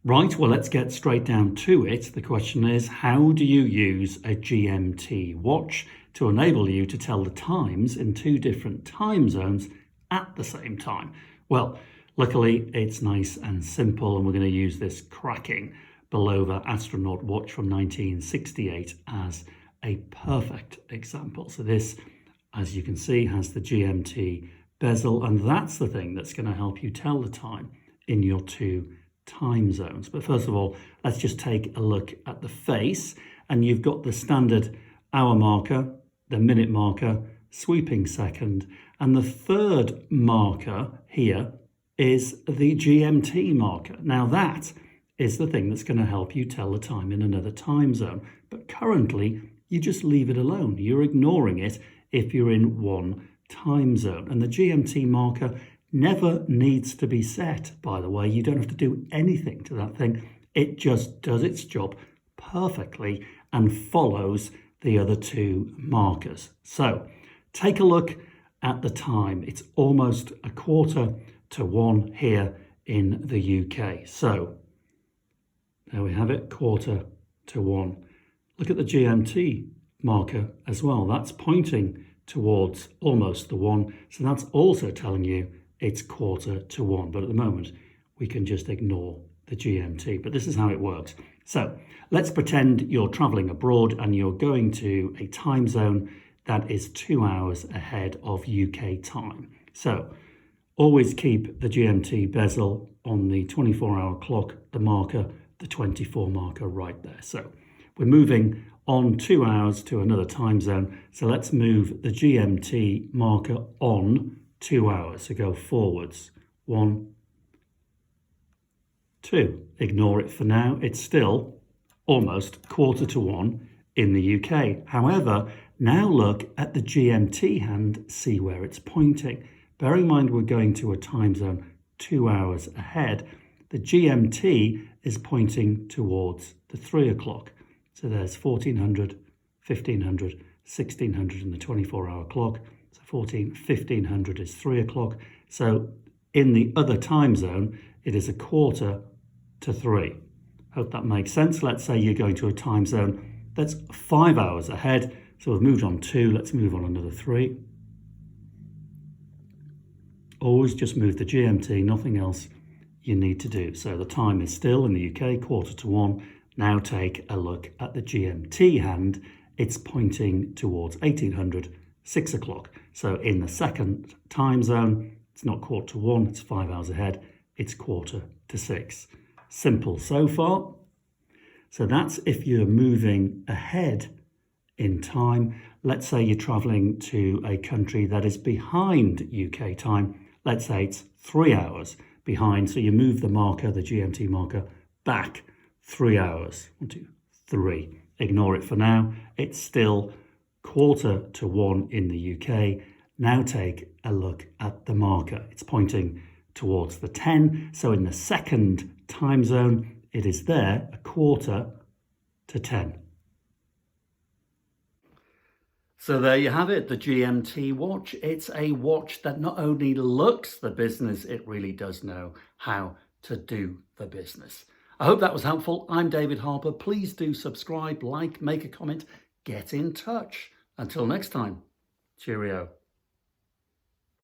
Right, well, let's get straight down to it. The question is, how do you use a GMT watch to enable you to tell the times in two different time zones at the same time? Well, luckily, it's nice and simple, and we're going to use this cracking Bulova Astronaut watch from 1968 as a perfect example. So this, as you can see, has the GMT bezel, and that's the thing that's going to help you tell the time in your two time zones. But first of all, let's just take a look at the face, and you've got the standard hour marker, the minute marker, sweeping second, and the third marker here is the GMT marker. Now that is the thing that's going to help you tell the time in another time zone, but currently you just leave it alone. You're ignoring it if you're in one time zone, and the GMT marker never needs to be set, by the way. You don't have to do anything to that thing. It just does its job perfectly and follows the other two markers. So take a look at the time. It's almost 1:45 here in the UK. So there we have it, 1:45. Look at the GMT marker as well. That's pointing towards almost the 1. So that's also telling you it's 1:45, but at the moment we can just ignore the GMT. But this is how it works. So let's pretend you're traveling abroad and you're going to a time zone that is 2 hours ahead of UK time. So always keep the GMT bezel on the 24-hour clock, the marker, the 24 marker right there. So we're moving on 2 hours to another time zone. So let's move the GMT marker on 2 hours. So go forwards. 1, 2. Ignore it for now. It's still almost 1:45 in the UK. However, now look at the GMT hand, see where it's pointing. Bear in mind we're going to a time zone 2 hours ahead. The GMT is pointing towards the 3 o'clock. So there's 1400, 1500, 1600 in the 24-hour clock. So 1500 is 3 o'clock. So in the other time zone, it is 2:45. Hope that makes sense. Let's say you're going to a time zone that's 5 hours ahead. So we've moved on 2, let's move on another 3. Always just move the GMT, nothing else you need to do. So the time is still in the UK, 1:45. Now take a look at the GMT hand. It's pointing towards 1800, 6 o'clock. So in the second time zone, it's not 1:45, it's 5 hours ahead. It's 5:45. Simple so far. So that's if you're moving ahead in time. Let's say you're traveling to a country that is behind UK time. Let's say it's 3 hours behind. So you move the marker, the GMT marker, back 3 hours. 1, 2, 3. Ignore it for now. It's still 1:45 in the UK. Now take a look at the marker. It's pointing towards the 10. So in the second time zone, it is there 9:45. So there you have it, the GMT watch. It's a watch that not only looks the business, it really does know how to do the business. I hope that was helpful. I'm David Harper. Please do subscribe, like, make a comment, get in touch. Until next time, cheerio.